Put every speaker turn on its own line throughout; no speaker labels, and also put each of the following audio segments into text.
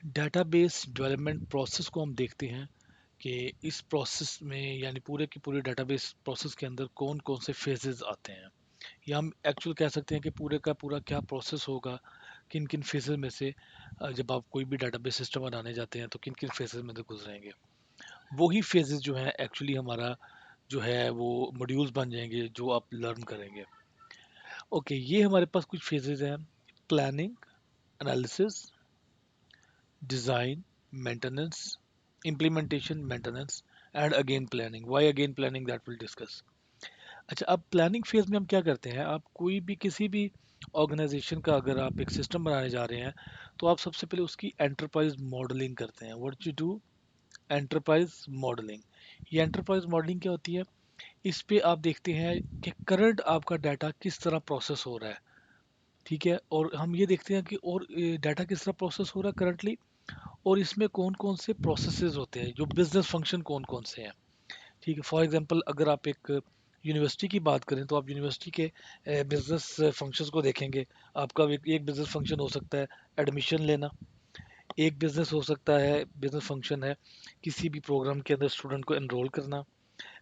Database development process को हम देखते हैं कि इस प्रोसेस में यानी पूरे की पूरे डेटाबेस प्रोसेस के अंदर कौन कौन से फेजेस आते हैं, या हम एक्चुअल कह सकते हैं कि पूरे का पूरा क्या प्रोसेस होगा, किन किन फेजेस में से जब आप कोई भी डेटाबेस सिस्टम बनाने जाते हैं तो किन किन फेजेस में से गुजरेंगे। वही फेजेस जो हैं एक्चुअली हमारा जो है वो मॉड्यूल्स बन जाएंगे जो आप लर्न करेंगे। ओके, ये हमारे पास कुछ फेजेस हैं: planning, analysis, design, maintenance, implementation, maintenance, and again planning. Why again planning, that we'll discuss. अच्छा, अब प्लानिंग फेज में हम क्या करते हैं, आप कोई भी किसी भी ऑर्गेनाइजेशन का अगर आप एक सिस्टम बनाने जा रहे हैं तो आप सबसे पहले उसकी एंटरप्राइज मॉडलिंग करते हैं। What you do, enterprise modelling. ये एंटरप्राइज मॉडलिंग क्या होती है? इस पे आप देखते हैं कि करंट आपका डाटा किस तरह प्रोसेस हो रहा है। ठीक है, और हम ये देखते हैं कि और डाटा किस तरह प्रोसेस हो रहा है करंटली, और इसमें कौन कौन से प्रोसेसेस होते हैं, जो बिजनेस फंक्शन कौन कौन से हैं। ठीक है, फॉर एग्जांपल अगर आप एक यूनिवर्सिटी की बात करें तो आप यूनिवर्सिटी के बिजनेस फंक्शंस को देखेंगे। आपका एक बिजनेस फंक्शन हो सकता है एडमिशन लेना, एक बिजनेस हो सकता है, बिजनेस फंक्शन है किसी भी प्रोग्राम के अंदर स्टूडेंट को एनरोल करना।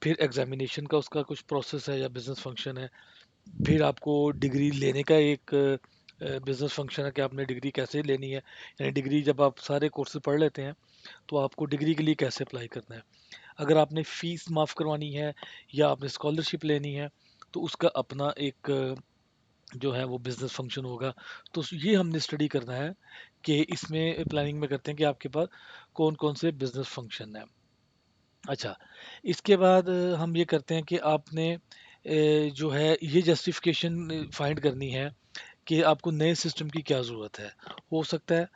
फिर एग्जामिनेशन का उसका कुछ प्रोसेस है या बिजनेस फंक्शन है। फिर आपको डिग्री लेने का एक बिजनेस फंक्शन है कि आपने डिग्री कैसे लेनी है, यानी डिग्री जब आप सारे कोर्सेज पढ़ लेते हैं तो आपको डिग्री के लिए कैसे अप्लाई करना है। अगर आपने फीस माफ़ करवानी है या आपने स्कॉलरशिप लेनी है तो उसका अपना एक जो है वो बिजनेस फंक्शन होगा। तो ये हमने स्टडी करना है कि इसमें प्लानिंग में करते हैं कि आपके पास कौन कौन से बिजनेस फंक्शन है। अच्छा, इसके बाद हम ये करते हैं कि आपने जो है ये जस्टिफिकेशन फाइंड करनी है कि आपको नए सिस्टम की क्या ज़रूरत है। हो सकता है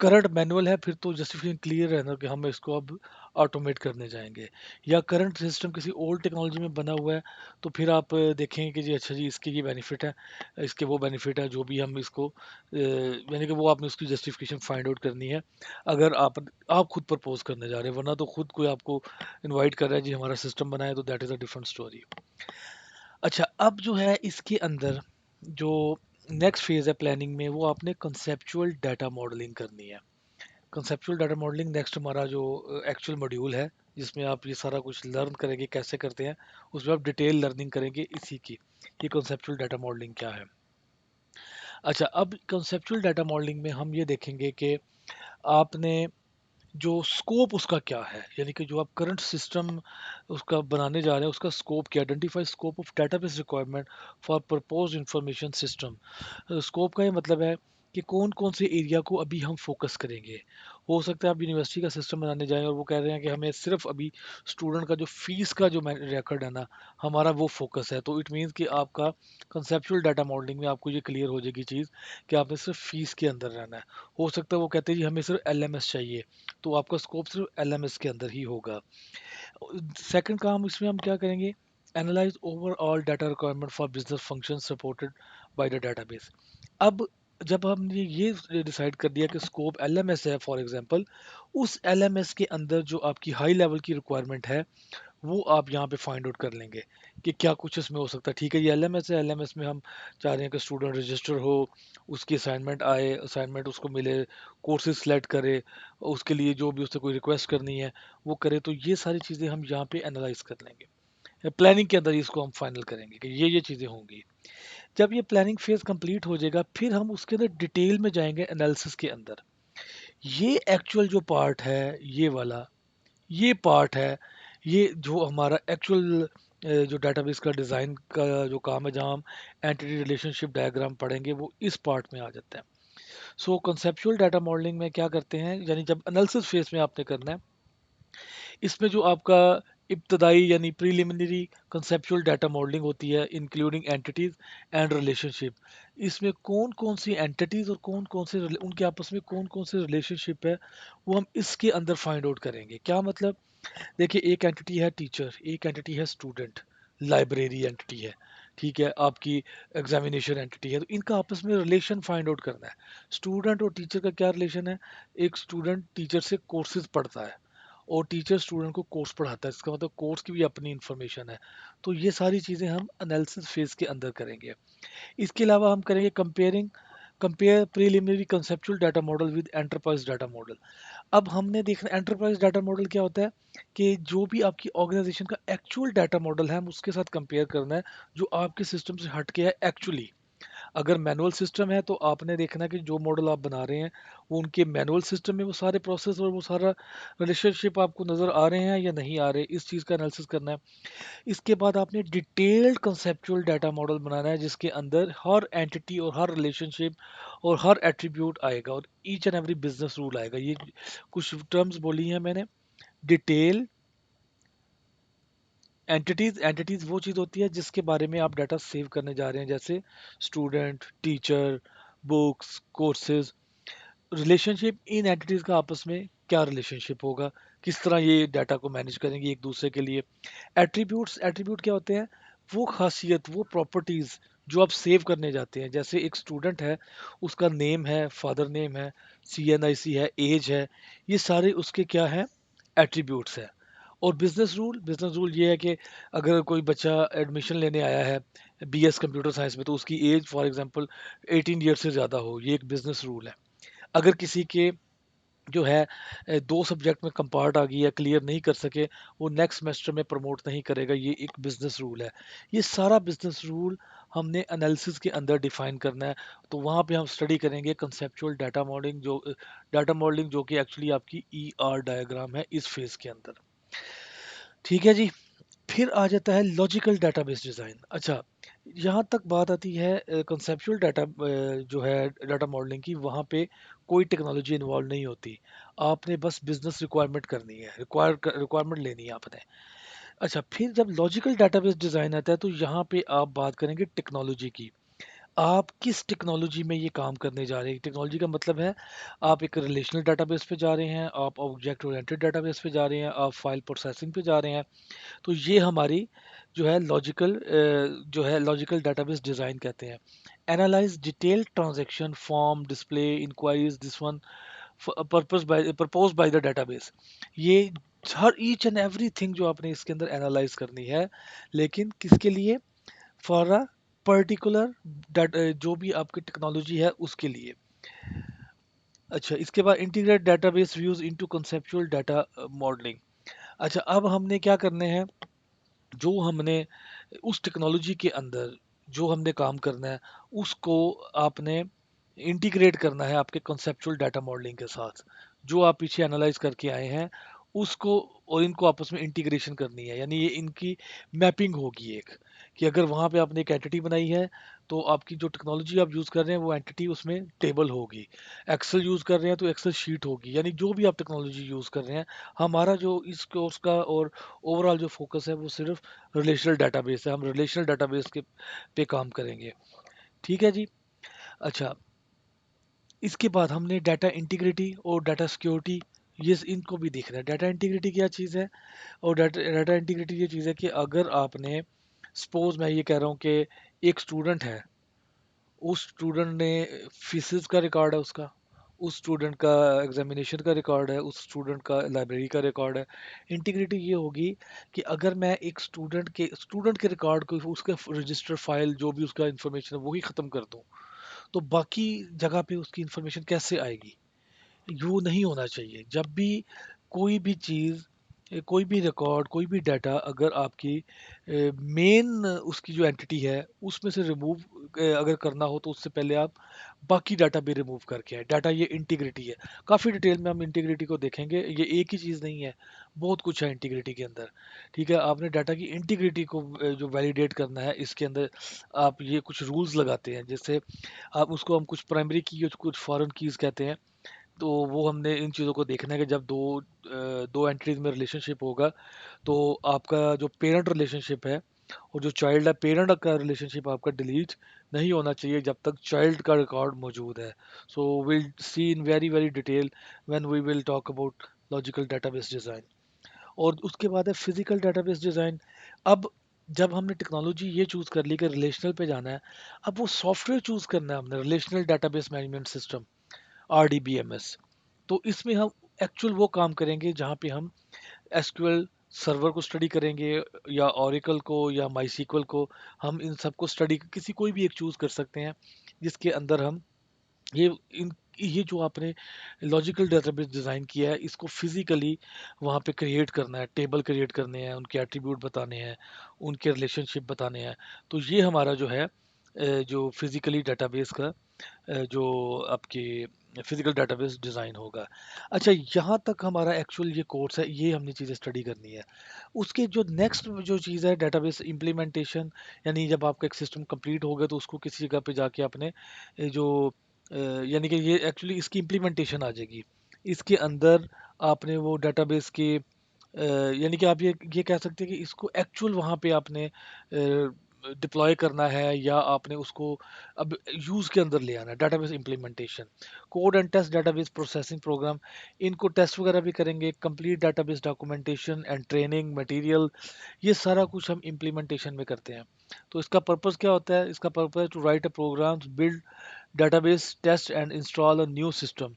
करंट मैनुअल है, फिर तो जस्टिफिकेशन क्लियर रहना कि हम इसको अब ऑटोमेट करने जाएंगे, या करंट सिस्टम किसी ओल्ड टेक्नोलॉजी में बना हुआ है तो फिर आप देखेंगे कि जी अच्छा जी इसके ये बेनिफिट है, इसके वो बेनिफिट है, जो भी हम इसको यानी कि वो आपने उसकी जस्टिफिकेशन फाइंड आउट करनी है। अगर आप खुद प्रपोज करने जा रहे हैं, वरना तो खुद कोई आपको इनवाइट कर रहा है जी हमारा सिस्टम बनाए, तो that is a different story. अच्छा, अब जो है इसके अंदर जो नेक्स्ट फेज है प्लानिंग में, वो आपने कंसेप्चुअल डाटा मॉडलिंग करनी है। कंसेप्चुअल डाटा मॉडलिंग नेक्स्ट हमारा जो एक्चुअल मॉड्यूल है, जिसमें आप ये सारा कुछ लर्न करेंगे कैसे करते हैं, उसमें आप डिटेल लर्निंग करेंगे इसी की, ये कंसेप्चुअल डाटा मॉडलिंग क्या है। अच्छा, अब कंसेप्चुअल डाटा मॉडलिंग में हम ये देखेंगे कि आपने जो स्कोप उसका क्या है, यानी कि जो आप करंट सिस्टम उसका बनाने जा रहे हैं उसका स्कोप क्या, identify scope of database requirement for propose information system. Scope का ये मतलब है कि कौन कौन से एरिया को अभी हम फोकस करेंगे। हो सकता है आप यूनिवर्सिटी का सिस्टम बनाने जाएं और वो कह रहे हैं कि हमें सिर्फ अभी स्टूडेंट का जो फीस का जो रिकॉर्ड है ना, हमारा वो फोकस है, तो इट मीन्स कि आपका कंसेप्चुअल डाटा मॉडलिंग में आपको ये क्लियर हो जाएगी चीज़ कि आपने सिर्फ फीस के अंदर रहना है। हो सकता है वो कहते हैं जी हमें सिर्फ एलएमएस चाहिए, तो आपका स्कोप सिर्फ एलएमएस के अंदर ही होगा। सेकंड काम इसमें हम क्या करेंगे, analyse overall data requirement for business function supported by the database. अब जब हमने ये डिसाइड कर दिया कि स्कोप एलएमएस है फॉर एग्जांपल, उस एलएमएस के अंदर जो आपकी हाई लेवल की रिक्वायरमेंट है वो आप यहाँ पे फाइंड आउट कर लेंगे कि क्या कुछ इसमें हो सकता है। ठीक है, ये एलएमएस है, एलएमएस में हम चाह रहे हैं कि स्टूडेंट रजिस्टर हो, उसकी असाइनमेंट आए, असाइनमेंट उसको मिले, कोर्सेज सेलेक्ट करे, उसके लिए जो भी उससे कोई रिक्वेस्ट करनी है वो करे। तो ये सारी चीज़ें हम यहाँ पे एनालाइज कर लेंगे, प्लानिंग के अंदर इसको हम फाइनल करेंगे कि ये चीज़ें होंगी। जब ये प्लानिंग फेज कंप्लीट हो जाएगा फिर हम उसके अंदर डिटेल में जाएंगे एनालिसिस के अंदर। ये एक्चुअल जो पार्ट है, ये वाला ये पार्ट है, ये जो हमारा एक्चुअल जो डेटाबेस का डिज़ाइन का जो काम है, जहाँ हम एंटिटी रिलेशनशिप डायग्राम पढ़ेंगे, वो इस पार्ट में आ जाता है। सो कंसेप्चुअल डाटा मॉडलिंग में क्या करते हैं, यानी जब एनालिसिस फेज में आपने करना है, इसमें जो आपका इब्तदाई यानी प्रीलिमिनरी कंसेप्चुअल डाटा मॉडलिंग होती है इंक्लूडिंग एंटिटीज एंड रिलेशनशिप। इसमें कौन कौन सी एंटिटीज और कौन कौन से उनके आपस में कौन कौन से रिलेशनशिप है, वो हम इसके अंदर फाइंड आउट करेंगे। क्या मतलब, देखिए एक एंटिटी है टीचर, एक एंटिटी है स्टूडेंट, लाइब्रेरी एंटिटी है, ठीक है, आपकी एग्जामिनेशन एंटिटी है, तो इनका आपस में रिलेशन फाइंड आउट करना है। स्टूडेंट और टीचर का क्या रिलेशन है, एक स्टूडेंट टीचर से कोर्सेज पढ़ता है और टीचर स्टूडेंट को कोर्स पढ़ाता है, इसका मतलब कोर्स की भी अपनी इंफॉर्मेशन है। तो ये सारी चीज़ें हम एनालिसिस फेज के अंदर करेंगे। इसके अलावा हम करेंगे comparing compare preliminary conceptual data model with enterprise data model. अब हमने देखना एंटरप्राइज डाटा मॉडल क्या होता है कि जो भी आपकी ऑर्गेनाइजेशन का एक्चुअल डाटा मॉडल है हम उसके साथ कंपेयर करना है जो आपके सिस्टम से हट के है एक्चुअली। अगर मैनुअल सिस्टम है तो आपने देखना कि जो मॉडल आप बना रहे हैं वो उनके मैनुअल सिस्टम में वो सारे प्रोसेस और वो सारा रिलेशनशिप आपको नज़र आ रहे हैं या नहीं आ रहे, इस चीज़ का एनालिसिस करना है। इसके बाद आपने डिटेल्ड कंसेप्चुअल डाटा मॉडल बनाना है जिसके अंदर हर एंटिटी और हर रिलेशनशिप और हर एट्रीब्यूट आएगा और each and every business rule आएगा। ये कुछ टर्म्स बोली हैं मैंने। डिटेल एंटिटीज, एंटिटीज वो चीज़ होती है जिसके बारे में आप डाटा सेव करने जा रहे हैं, जैसे student, teacher, books, courses. Relationship, इन एंटिटीज का आपस में क्या रिलेशनशिप होगा, किस तरह ये डाटा को मैनेज करेंगे एक दूसरे के लिए। एट्रीब्यूट्स, एट्रीब्यूट क्या होते हैं, वो खासियत, वो प्रॉपर्टीज जो आप सेव करने जाते हैं। जैसे एक स्टूडेंट है, उसका नेम है, फादर नेम है, CNIC है, एज है, ये सारे उसके क्या है, एट्रीब्यूट्स है। और बिजनेस रूल, बिजनेस रूल ये है कि अगर कोई बच्चा एडमिशन लेने आया है BS कंप्यूटर साइंस में तो उसकी एज फॉर एग्जांपल 18 ईयर से ज़्यादा हो, ये एक बिजनेस रूल है। अगर किसी के जो है 2 सब्जेक्ट में कंपार्ट आ गई या क्लियर नहीं कर सके, वो नेक्स्ट सेमेस्टर में प्रमोट नहीं करेगा, ये एक बिजनेस रूल है। ये सारा बिजनेस रूल हमने एनालिसिस के अंदर डिफाइन करना है। तो वहाँ पे हम स्टडी करेंगे कंसेप्चुअल डाटा मॉडलिंग जो कि एक्चुअली आपकी ER डायग्राम है इस फेज के अंदर। ठीक है जी। फिर आ जाता है लॉजिकल डेटाबेस डिज़ाइन। अच्छा, यहाँ तक बात आती है कंसेप्चुअल डाटा जो है डाटा मॉडलिंग की, वहाँ पे कोई टेक्नोलॉजी इन्वॉल्व नहीं होती। आपने बस बिजनेस रिक्वायरमेंट करनी है, रिक्वायरमेंट लेनी है आपने। अच्छा, फिर जब लॉजिकल डेटाबेस डिज़ाइन आता है तो यहाँ पे आप बात करेंगे टेक्नोलॉजी की। आप किस टेक्नोलॉजी में ये काम करने जा रहे हैं। टेक्नोलॉजी का मतलब है आप एक रिलेशनल डेटाबेस पे जा रहे हैं, आप ऑब्जेक्ट ओरिएंटेड डेटाबेस पे जा रहे हैं, आप फाइल प्रोसेसिंग पे जा रहे हैं। तो ये हमारी जो है लॉजिकल डेटाबेस डिज़ाइन कहते हैं। Analyse detail transaction form display enquiries, this one propose by the database. ये हर ईच एंड एवरीथिंग जो आपने इसके अंदर एनालाइज करनी है, लेकिन किसके लिए, फॉर अ पर्टिकुलर जो भी आपकी टेक्नोलॉजी है उसके लिए। अच्छा, इसके बाद integrate database views into conceptual data modelling. अच्छा, अब हमने क्या करने हैं, जो हमने उस टेक्नोलॉजी के अंदर जो हमने काम करना है उसको आपने इंटीग्रेट करना है आपके कंसेप्चुअल डाटा मॉडलिंग के साथ। जो आप पीछे एनालाइज करके आए हैं उसको और इनको आपस में इंटीग्रेशन करनी है, यानी ये इनकी मैपिंग होगी एक, कि अगर वहाँ पे आपने एक एंटिटी बनाई है तो आपकी जो टेक्नोलॉजी आप यूज़ कर रहे हैं वो एंटिटी उसमें टेबल होगी। एक्सेल यूज़ कर रहे हैं तो एक्सेल शीट होगी, यानी जो भी आप टेक्नोलॉजी यूज़ कर रहे हैं। हमारा जो इस कोर्स का और ओवरऑल जो फोकस है वो सिर्फ रिलेशनल डेटाबेस है, हम रिलेशनल डेटाबेस के पे काम करेंगे। ठीक है जी। अच्छा, इसके बाद हमने डाटा इंटीग्रिटी और डाटा सिक्योरिटी, ये इनको भी देखना है। डाटा इंटीग्रिटी क्या चीज़ है और डाटा डाटा इंटीग्रिटी ये चीज़ है कि अगर आपने, सपोज मैं ये कह रहा हूँ कि एक स्टूडेंट है, उस स्टूडेंट ने फीसिस का रिकॉर्ड है उसका, उस स्टूडेंट का एग्जामिनेशन का रिकॉर्ड है, उस स्टूडेंट का लाइब्रेरी का रिकॉर्ड है। इंटीग्रिटी ये होगी कि अगर मैं एक स्टूडेंट के रिकॉर्ड को, उसका रजिस्टर फाइल जो भी उसका इंफॉर्मेशन है वही ख़त्म कर दूं, तो बाकी जगह पे उसकी इंफॉर्मेशन कैसे आएगी। वो नहीं होना चाहिए। जब भी कोई भी चीज़, कोई भी रिकॉर्ड, कोई भी डाटा अगर आपकी मेन उसकी जो एंटिटी है उसमें से रिमूव अगर करना हो तो उससे पहले आप बाकी डाटा भी रिमूव करके आए। डाटा ये इंटीग्रिटी है। काफ़ी डिटेल में हम इंटीग्रिटी को देखेंगे, ये एक ही चीज़ नहीं है, बहुत कुछ है इंटीग्रिटी के अंदर। ठीक है, आपने डाटा की इंटीग्रिटी को जो वैलिडेट करना है इसके अंदर आप ये कुछ रूल्स लगाते हैं, जैसे आप उसको, हम कुछ प्राइमरी की और कुछ फॉरेन कीज़ कहते हैं। तो वो हमने इन चीज़ों को देखना है कि जब दो एंटिटीज में रिलेशनशिप होगा तो आपका जो पेरेंट रिलेशनशिप है और जो चाइल्ड है, पेरेंट का रिलेशनशिप आपका डिलीट नहीं होना चाहिए जब तक चाइल्ड का रिकॉर्ड मौजूद है। So will see in very very detail when we will talk about logical database design. और उसके बाद है फिजिकल डेटाबेस डिज़ाइन। अब जब हमने टेक्नोलॉजी ये चूज़ कर ली कि रिलेशनल पे जाना है, अब वो सॉफ्टवेयर चूज़ करना है हमने, relational database management system, RDBMS। तो इसमें हम एक्चुअल वो काम करेंगे जहाँ पे हम SQL सर्वर को स्टडी करेंगे या ओरेकल को या माई को। हम इन सबको स्टडी, किसी कोई भी एक चूज़ कर सकते हैं जिसके अंदर हम ये इन ये जो आपने लॉजिकल डेटाबेस डिज़ाइन किया है, इसको फिज़िकली वहाँ पे क्रिएट करना है, टेबल क्रिएट करने हैं, उनके एट्रीब्यूट बताने हैं, उनके रिलेशनशिप बताने हैं। तो ये हमारा जो है जो फिज़िकली डेटाबेस का जो आपके फिजिकल डेटाबेस डिज़ाइन होगा। अच्छा, यहाँ तक हमारा एक्चुअल ये कोर्स है, ये हमने चीज़ें स्टडी करनी है। उसके जो नेक्स्ट जो चीज़ है डेटाबेस इम्प्लीमेंटेशन, यानी जब आपका एक सिस्टम कंप्लीट हो गया तो उसको किसी जगह पे जाके आपने जो यानी कि ये एक्चुअली इसकी इम्प्लीमेंटेशन आ जाएगी। इसके अंदर आपने वो डेटाबेस के यानी कि आप ये कह सकते हैं कि इसको एक्चुअल वहाँ पे आपने डिप्लॉय करना है या आपने उसको अब यूज़ के अंदर ले आना है। Database implementation, code and test database processing program, इनको टेस्ट वगैरह भी करेंगे, complete database documentation and training material, ये सारा कुछ हम इम्प्लीमेंटेशन में करते हैं। तो इसका पर्पस क्या होता है? इसका पर्पस है to write a programs, build database, test and install a new system,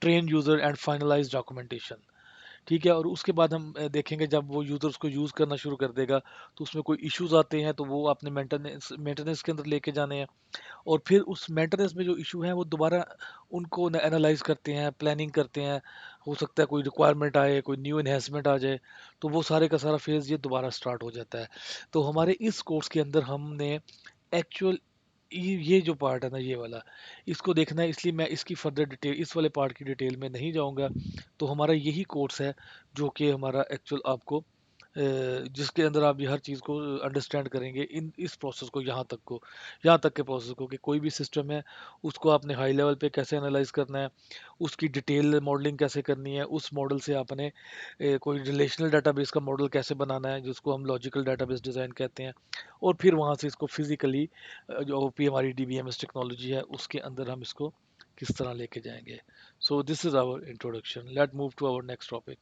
train user and finalize documentation। ठीक है, और उसके बाद हम देखेंगे जब वो यूज़र उसको यूज़ करना शुरू कर देगा तो उसमें कोई इश्यूज आते हैं तो वो आपने मेंटेनेंस मेंटेनेंस के अंदर लेके जाने हैं। और फिर उस मेंटेनेंस में जो इशू है वो दोबारा उनको एनालाइज करते हैं, प्लानिंग करते हैं। हो सकता है कोई रिक्वायरमेंट आए, कोई न्यू इन्हेंसमेंट आ जाए, तो वो सारे का सारा फेज़ ये दोबारा स्टार्ट हो जाता है। तो हमारे इस कोर्स के अंदर हमने एक्चुअल ये जो पार्ट है ना, ये वाला, इसको देखना है, इसलिए मैं इसकी फर्दर डिटेल, इस वाले पार्ट की डिटेल में नहीं जाऊंगा। तो हमारा यही कोर्स है जो कि हमारा एक्चुअल आपको जिसके अंदर आप ये हर चीज़ को अंडरस्टैंड करेंगे, इन इस प्रोसेस को, यहाँ तक के प्रोसेस को, कि कोई भी सिस्टम है उसको आपने हाई लेवल पे कैसे एनालाइज करना है, उसकी डिटेल मॉडलिंग कैसे करनी है, उस मॉडल से आपने कोई रिलेशनल डाटाबेस का मॉडल कैसे बनाना है जिसको हम लॉजिकल डाटाबेस डिज़ाइन कहते हैं। और फिर वहाँ से इसको फिजिकली जो ओपी हमारी डीबीएमएस टेक्नोलॉजी है उसके अंदर हम इसको किस तरह लेके जाएंगे। So this is our introduction, let move to our next topic.